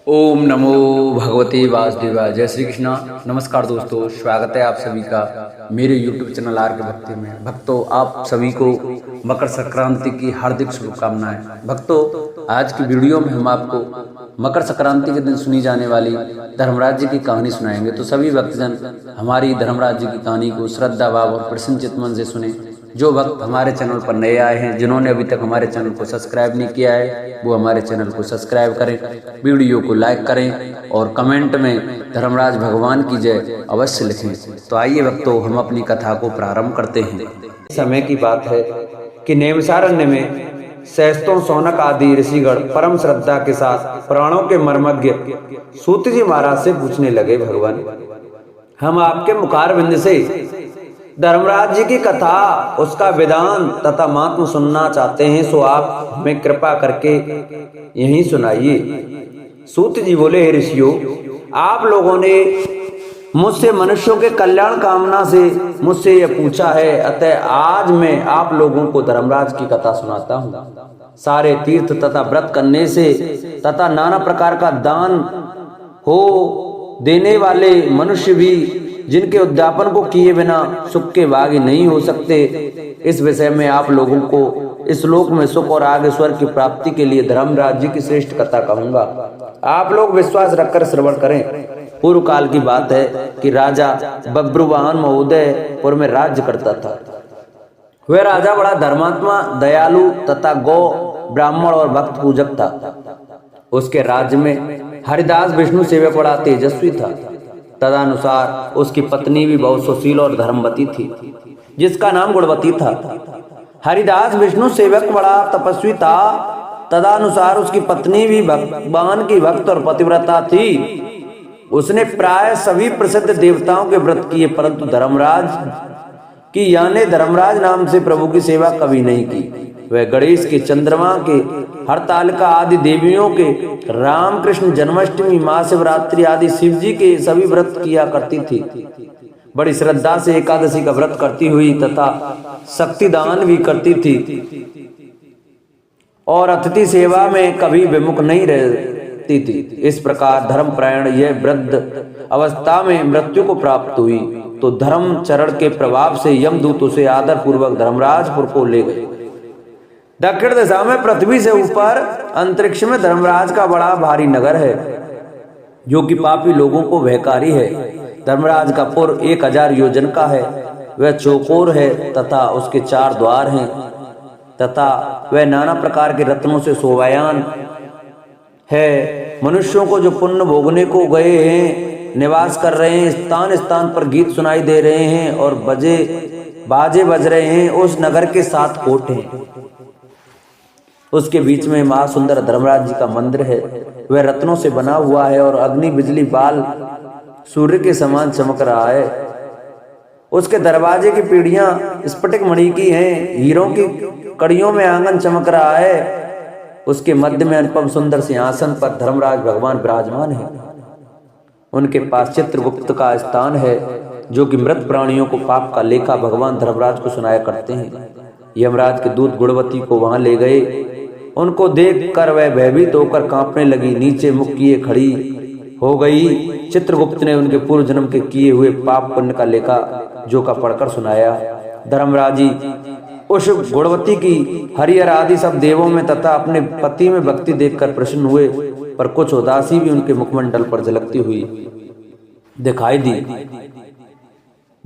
ओम नमो भगवते वासुदेवाय। जय श्री कृष्णा। नमस्कार दोस्तों, स्वागत है आप सभी का मेरे YouTube चैनल आर के भक्ति में। भक्तों, आप सभी को मकर संक्रांति की हार्दिक शुभकामनाएं। भक्तों, आज की वीडियो में हम आपको मकर संक्रांति के दिन सुनी जाने वाली धर्मराज जी की कहानी सुनाएंगे। तो सभी भक्तजन हमारी धर्मराज जी की कहानी को श्रद्धा भाव और प्रसन्न चित्त मन से सुने। जो भक्त हमारे चैनल पर नए आए हैं, जिन्होंने अभी तक हमारे चैनल को सब्सक्राइब नहीं किया है, वो हमारे चैनल को सब्सक्राइब करें, वीडियो को लाइक करें और कमेंट में धर्मराज भगवान की जय अवश्य लिखें। तो आइए भक्तों, हम अपनी कथा को प्रारंभ करते हैं। समय की बात है कि नैमिषारण्य में सहस्त्रों शौनक आदि ऋषिगण परम श्रद्धा के साथ प्राणों के मर्मज्ञ सूत जी महाराज से पूछने लगे, भगवान, हम आपके मुखारविंद से धर्मराज जी की कथा, उसका विधान तथा महात्म सुनना चाहते हैं, सो आप हमें कृपा करके यहीं सुनाइए। सूत जी बोले, हे ऋषियों, आप लोगों ने मुझसे मनुष्यों के कल्याण कामना से मुझसे यह पूछा है, अतः आज मैं आप लोगों को धर्मराज की कथा सुनाता हूँ। सारे तीर्थ तथा व्रत करने से तथा नाना प्रकार का दान हो देने वाले मनुष्य भी जिनके उद्यापन को किए बिना सुख के भागी नहीं हो सकते, इस विषय में आप लोगों को इस लोक में सुख और आगे स्वर्ग की प्राप्ति के लिए धर्मराज जी की श्रेष्ठ कथा कहूंगा। आप लोग विश्वास रखकर श्रवण करें। पूर्व काल की बात है कि राजा बब्रुवाहन महोदयपुर में राज्य करता था। वह राजा बड़ा धर्मात्मा, दयालु तथा गौ ब्राह्मण और भक्त पूजक था। उसके राज्य में हरिदास विष्णु सेवक बड़ा तेजस्वी था। तदनुसार उसकी पत्नी भी बहुत सुशील और धर्मवती थी, जिसका नाम गुणवती था। हरिदास विष्णु सेवक बड़ा तपस्वी था। तदनुसार उसकी पत्नी भी भगवान की भक्त और पतिव्रता थी। उसने प्राय सभी प्रसिद्ध देवताओं के व्रत किए, परंतु धर्मराज की यानी धर्मराज नाम से प्रभु की सेवा कभी नहीं की। वह गणेश के, चंद्रमा के, हरतालिका आदि देवियों के, रामकृष्ण जन्माष्टमी, महाशिवरात्रि आदि शिव जी के सभी व्रत किया करती थी। बड़ी श्रद्धा से एकादशी का व्रत करती हुई तथा शक्ति दान भी करती थी और अतिथि सेवा में कभी विमुख नहीं रहती थी। इस प्रकार धर्मपरायण यह वृद्ध अवस्था में मृत्यु को प्राप्त हुई तो धर्म चरण के प्रभाव से यमदूत उसे आदर पूर्वक धर्मराजपुर को ले गए। दक्षिण दिशा में पृथ्वी से ऊपर अंतरिक्ष में धर्मराज का बड़ा भारी नगर है, जो कि पापी लोगों को भयकारी है। धर्मराज का पुर 1000 योजन का है। वह चौकोर है तथा उसके 4 द्वार हैं तथा वह नाना प्रकार के रत्नों से शोभायमान है। मनुष्यों को जो पुण्य भोगने को गए हैं, निवास कर रहे हैं, स्थान स्थान पर गीत सुनाई दे रहे हैं और बाजे बज रहे हैं, उस नगर के 7 कोट हैं। उसके बीच में महासुंदर धर्मराज जी का मंदिर है। वह रत्नों से बना हुआ है और अग्नि, बिजली, बाल सूर्य के समान चमक रहा है। उसके दरवाजे की पीढ़ियां स्फटिक मणि की हैं, हीरों की कड़ियों में आंगन चमक रहा है। उसके मध्य में अनुपम सुंदर सिंहासन पर धर्मराज भगवान विराजमान है। उनके पास चित्रगुप्त का स्थान है, जो कि मृत प्राणियों को पाप का लेखा भगवान धर्मराज को सुनाया करते हैं। यमराज के दूत गुणवती को वहां ले गए। उनको देखकर वह भयभीत होकर कांपने लगी, नीचे मुख किए खड़ी हो गई। चित्रगुप्त ने उनके पूर्व जन्म के किए हुए पाप पुण्य का लेखा जो का पढ़कर सुनाया। धर्मराजी उस गुणवती की हरिहर आदि सब देवों में तथा अपने पति में भक्ति देखकर प्रसन्न हुए, पर कुछ उदासी भी उनके मुखमंडल पर झलकती हुई दिखाई दी।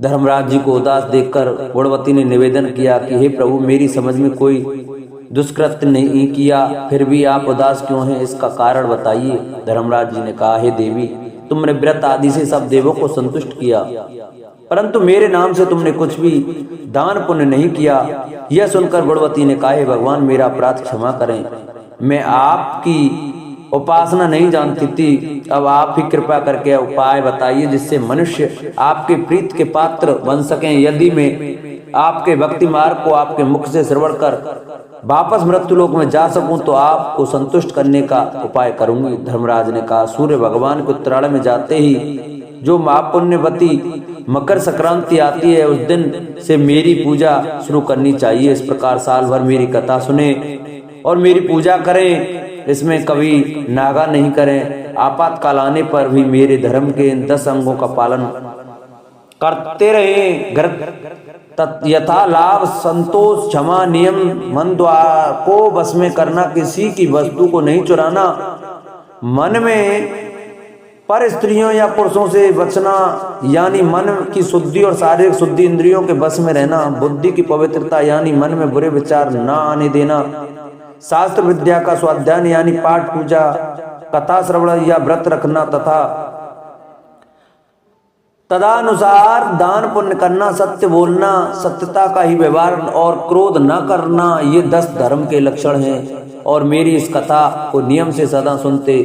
धर्मराज जी को उदास देखकर गुणवती ने निवेदन किया कि हे प्रभु, मेरी समझ में कोई दुष्कृत्य नहीं किया, फिर भी आप उदास क्यों हैं, इसका कारण बताइए। धर्मराज जी ने कहा, हे देवी, तुमने व्रत आदि से सब देवों को संतुष्ट किया, परंतु मेरे नाम से तुमने कुछ भी दान पुण्य नहीं किया। यह सुनकर गुणवती ने कहा, हे भगवान, मेरा अपराध क्षमा करें। मैं आपकी उपासना नहीं जानती थी, अब आप ही कृपा करके उपाय बताइए जिससे मनुष्य आपके प्रीत के पात्र बन सकें। यदि मैं आपके भक्ति मार्ग को आपके मुख से श्रवण कर वापस मृत्यु लोक में जा सकूं तो आपको संतुष्ट करने का उपाय करूंगी। धर्मराज ने कहा, सूर्य भगवान के उत्तरायण में जाते ही जो महापुण्यवती मकर संक्रांति आती है, उस दिन से मेरी पूजा शुरू करनी चाहिए। इस प्रकार साल भर मेरी कथा सुने और मेरी पूजा करें, इसमें कभी नागा नहीं करें। आपातकाल आने पर भी मेरे धर्म के इन 10 अंगों का पालन करते रहे। यथा लाभ, संतोष, क्षमा, नियम, मन द्वार को बस में करना, किसी की वस्तु को नहीं चुराना, मन में पर स्त्रियों या पुरुषों से बचना, यानी मन की शुद्धि और शारीरिक शुद्धि, इंद्रियों के बस में रहना, बुद्धि की पवित्रता यानी मन में बुरे विचार न आने देना, शास्त्र विद्या का स्वाध्याय यानी पाठ पूजा, कथा श्रवण या व्रत रखना तथा तदानुसार दान पुण्य करना, सत्य बोलना, सत्यता का ही व्यवहार और क्रोध न करना, ये 10 धर्म के लक्षण हैं। और मेरी इस कथा को नियम से सदा सुनते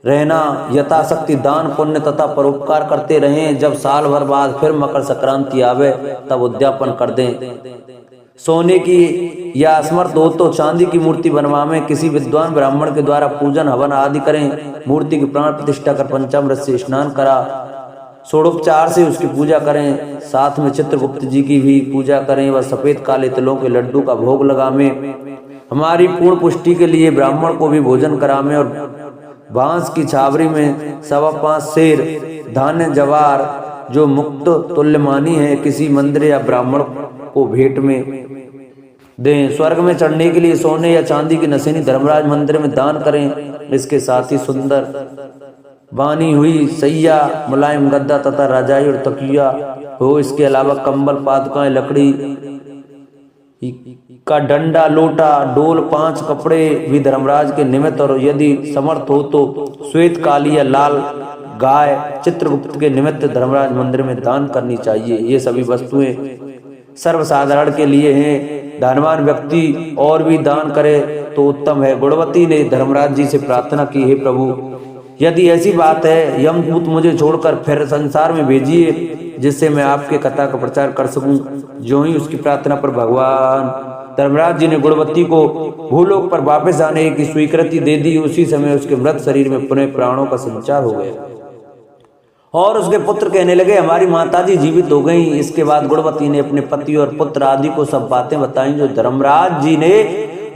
रहना, यथाशक्ति दान पुण्य तथा परोपकार करते रहें। जब साल भर बाद फिर मकर संक्रांति आवे तब उद्यापन कर दें। सोने की या असमर्थ हो तो चांदी की मूर्ति बनवाएं, किसी विद्वान ब्राह्मण के द्वारा पूजन हवन आदि करें, मूर्ति की प्राण प्रतिष्ठा कर पंचामृत से स्नान करा, षोडोपचार से उसकी पूजा करें, साथ में चित्रगुप्त जी की भी पूजा करें व सफेद काले तिलों के लड्डू का भोग लगावें। हमारी पूर्ण पुष्टि के लिए ब्राह्मण को भी भोजन करावें और बांस की छावरी में 5.25 शेर धान्य जवार जो मुक्त तुल्यमानी है किसी मंदिर या ब्राह्मण को भेंट में दें। स्वर्ग में चढ़ने के लिए सोने या चांदी की नसीनी धर्मराज मंदिर में दान करें। इसके साथ ही सुंदर बानी हुई सैया, मुलायम गद्दा तथा रजाई और तकिया हो। इसके अलावा कंबल, पादुकाएं, लकड़ी का डंडा, लोटा, डोल, 5 कपड़े भी धर्मराज के निमित्त और यदि समर्थ हो तो श्वेत, काली या लाल गाय चित्रगुप्त के निमित्त धर्मराज मंदिर में दान करनी चाहिए। ये सभी वस्तुएं सर्वसाधारण के लिए हैं। धनवान व्यक्ति और भी दान करे तो उत्तम है। गुणवती ने धर्मराज जी से प्रार्थना की, हे प्रभु, यदि ऐसी बात है यमदूत मुझे छोड़कर फिर संसार में भेजिए जिससे मैं आपके कथा का प्रचार कर सकूं। जो ही उसकी प्रार्थना पर भगवान धर्मराज जी ने गुणवती को भूलोक पर वापस आने की स्वीकृति दे दी। उसी समय उसके मृत शरीर में पुनः प्राणों का संचार हो गया और उसके पुत्र कहने लगे, हमारी माताजी जीवित हो गईं। इसके बाद गुणवती ने अपने पति और पुत्र आदि को सब बातें बताई जो धर्मराज जी ने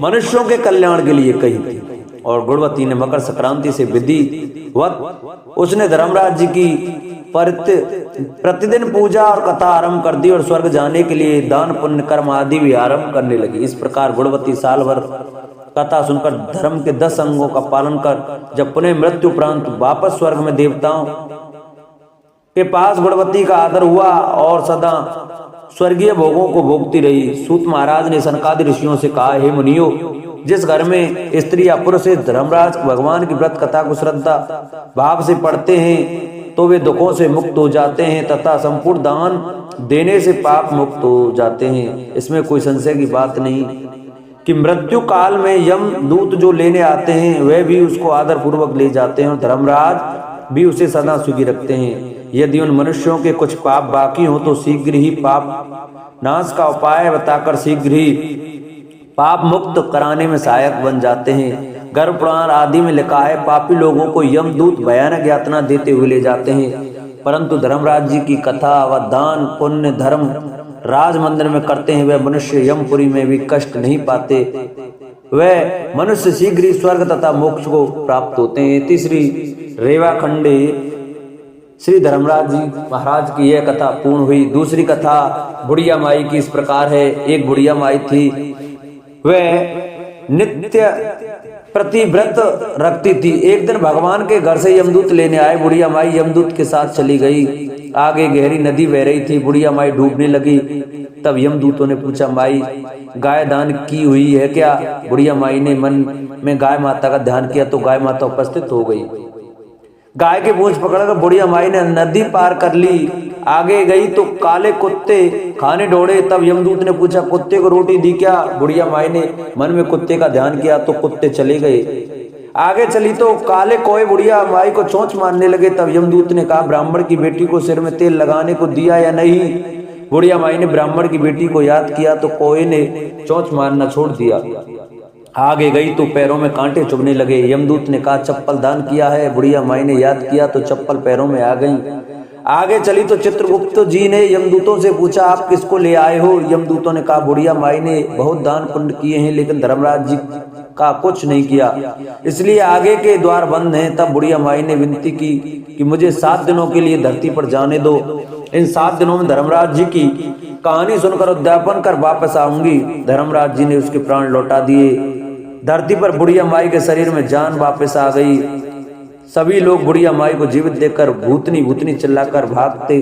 मनुष्यों के कल्याण के लिए कही थी। और गुणवती ने मकर संक्रांति से विधिवत उसने धर्मराज जी की प्रतिदिन पूजा और कथा आरंभ कर दी और स्वर्ग जाने के लिए दान पुण्य कर्म आदि भी आरंभ करने लगी। इस प्रकार गुणवती साल भर कथा सुनकर धर्म के 10 अंगों का पालन कर जब पुनः मृत्यु उपरांत वापस स्वर्ग में देवताओं के पास गुणवती का आदर हुआ और सदा स्वर्गीय भोगों को भोगती रही। सूत महाराज ने सनकादि ऋषियों से कहा, हे मुनियो, जिस घर में स्त्री या पुरुष धर्मराज भगवान की व्रत कथा को श्रद्धा भाव से पढ़ते हैं तो वे दुखों से मुक्त हो जाते हैं तथा संपूर्ण दान देने से पाप मुक्त हो जाते हैं। इसमें कोई संशय की बात नहीं कि मृत्यु काल में यम दूत जो लेने आते हैं वे भी उसको आदर पूर्वक ले जाते हैं और धर्मराज भी उसे सदा सुखी रखते हैं। यदि उन मनुष्यों के कुछ पाप बाकी हो तो शीघ्र ही पाप नाश का उपाय बताकर शीघ्र ही पाप मुक्त कराने में सहायक बन जाते हैं। गर्भ पुराण आदि में लिखा है, पापी लोगों को यमदूत भयानक यातना देते हुए ले जाते हैं, परंतु धर्मराज जी की कथा व दान पुण्य धर्म राज मंदिर में करते हैं वे मनुष्य यमपुरी में भी कष्ट नहीं पाते। वह मनुष्य शीघ्र ही स्वर्ग तथा मोक्ष को प्राप्त होते हैं। तीसरी रेवा खंडे श्री धर्मराज जी महाराज की यह कथा पूर्ण हुई। दूसरी कथा बुढ़िया माई की इस प्रकार है। एक बुढ़िया माई थी, वह नित्य प्रतिव्रत रखती थी। एक दिन भगवान के घर से यमदूत लेने आए। बुढ़िया माई यमदूत के साथ चली गई। आगे गहरी नदी बह रही थी। बुढ़िया माई डूबने लगी। तब यमदूतों ने पूछा, माई गाय दान की हुई है क्या? बुढ़िया माई ने मन में गाय माता का ध्यान किया तो गाय माता उपस्थित हो गई। गाय के पूंछ पकड़कर बुढ़िया माई ने नदी पार कर ली। आगे गई तो काले कुत्ते खाने दौड़े। तब यमदूत ने पूछा, कुत्ते को रोटी दी क्या? बुढ़िया माई ने मन में कुत्ते का ध्यान किया तो कुत्ते चले गए। आगे चली तो काले कोए बुढ़िया माई को चोंच मारने लगे। तब यमदूत ने कहा, ब्राह्मण की बेटी को सिर में तेल लगाने को दिया या नहीं? बुढ़िया माई ने ब्राह्मण की बेटी को याद किया तो कोए ने चोंच मारना छोड़ दिया। आगे गई तो पैरों में कांटे चुभने लगे। यमदूत ने कहा, चप्पल दान किया है? बुढ़िया माई ने याद किया तो चप्पल पैरों में आ गई। आगे चली तो चित्रगुप्त जी ने यमदूतों से पूछा, आप किसको ले आए हो? यमदूतों ने कहा, बुढ़िया माई ने बहुत दान पुण्य किए हैं लेकिन धर्मराज जी का कुछ नहीं किया, इसलिए आगे के द्वार बंद हैं। तब बुढ़िया माई ने विनती की कि मुझे 7 दिनों के लिए धरती पर जाने दो। इन 7 दिनों में धर्मराज जी की कहानी सुनकर उद्यापन कर वापस आऊंगी। धर्मराज जी ने उसके प्राण लौटा दिए। धरती पर बुढ़िया माई के शरीर में जान वापस आ गई। सभी लोग बुढ़िया माई को जीवित देखकर भूतनी भूतनी चिल्लाकर भागते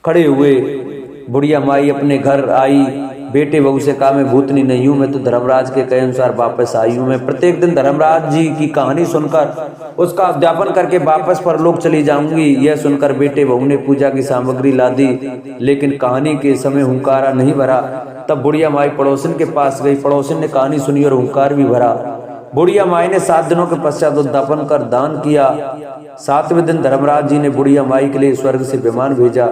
खड़े हुए। बुढ़िया माई अपने घर आई। बेटे बहू से कहा, मैं भूतनी नहीं हूं, मैं तो धर्मराज के कहे अनुसार वापस आई हूं। मैं प्रत्येक दिन धर्मराज जी की कहानी सुनकर उसका अध्यापन करके वापस परलोक चली जाऊंगी। यह सुनकर बेटे बहू ने पूजा की सामग्री ला दी, लेकिन कहानी के समय हुंकारा नहीं भरा। तब बुढ़िया माई पड़ोसिन के पास गई। पड़ोसिन ने कहानी सुनी और हुंकार भी भरा। बुढ़िया माई ने 7 दिनों के पश्चात उद्यापन कर दान किया। 7वें दिन धर्मराज जी ने बुढ़िया माई के लिए स्वर्ग से विमान भेजा।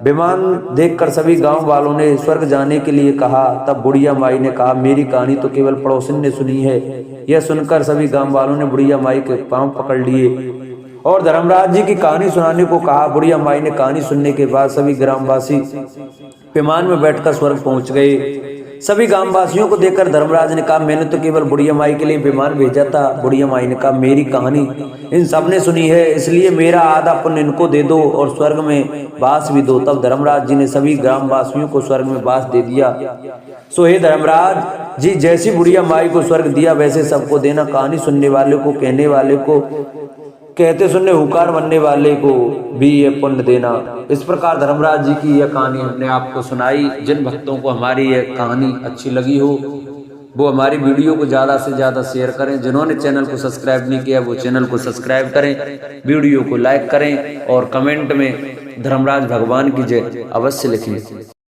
विमान देखकर सभी गांव वालों ने स्वर्ग जाने के लिए कहा। तब बुढ़िया माई ने कहा, मेरी कहानी तो केवल पड़ोसिन ने सुनी है। यह सुनकर सभी गांव वालों ने बुढ़िया माई के पांव पकड़ लिए और धर्मराज जी की कहानी सुनाने को कहा। बुढ़िया माई ने कहानी सुनने के बाद सभी ग्रामवासी विमान में बैठकर स्वर्ग पहुंच गए। सभी ग्रामवासियों को देखकर धर्मराज ने कहा, मैंने तो केवल बुढ़िया माई के लिए विमान भेजा था। बुढ़िया माई ने कहा, मेरी कहानी इन सब ने सुनी है, इसलिए मेरा आधा पुण्य इनको दे दो और स्वर्ग में वास भी दो। तब धर्मराज जी ने सभी ग्रामवासियों को स्वर्ग में वास दे दिया। सो हे धर्मराज जी, जैसी बुढ़िया माई को स्वर्ग दिया वैसे सबको देना। कहानी सुनने वाले को, कहने वाले को, कहते सुनने हुकार बनने वाले को भी ये पुण्य देना। इस प्रकार धर्मराज जी की यह कहानी हमने आपको सुनाई। जिन भक्तों को हमारी यह कहानी अच्छी लगी हो वो हमारी वीडियो को ज़्यादा से ज़्यादा शेयर करें। जिन्होंने चैनल को सब्सक्राइब नहीं किया वो चैनल को सब्सक्राइब करें, वीडियो को लाइक करें और कमेंट में धर्मराज भगवान की जय अवश्य लिखें।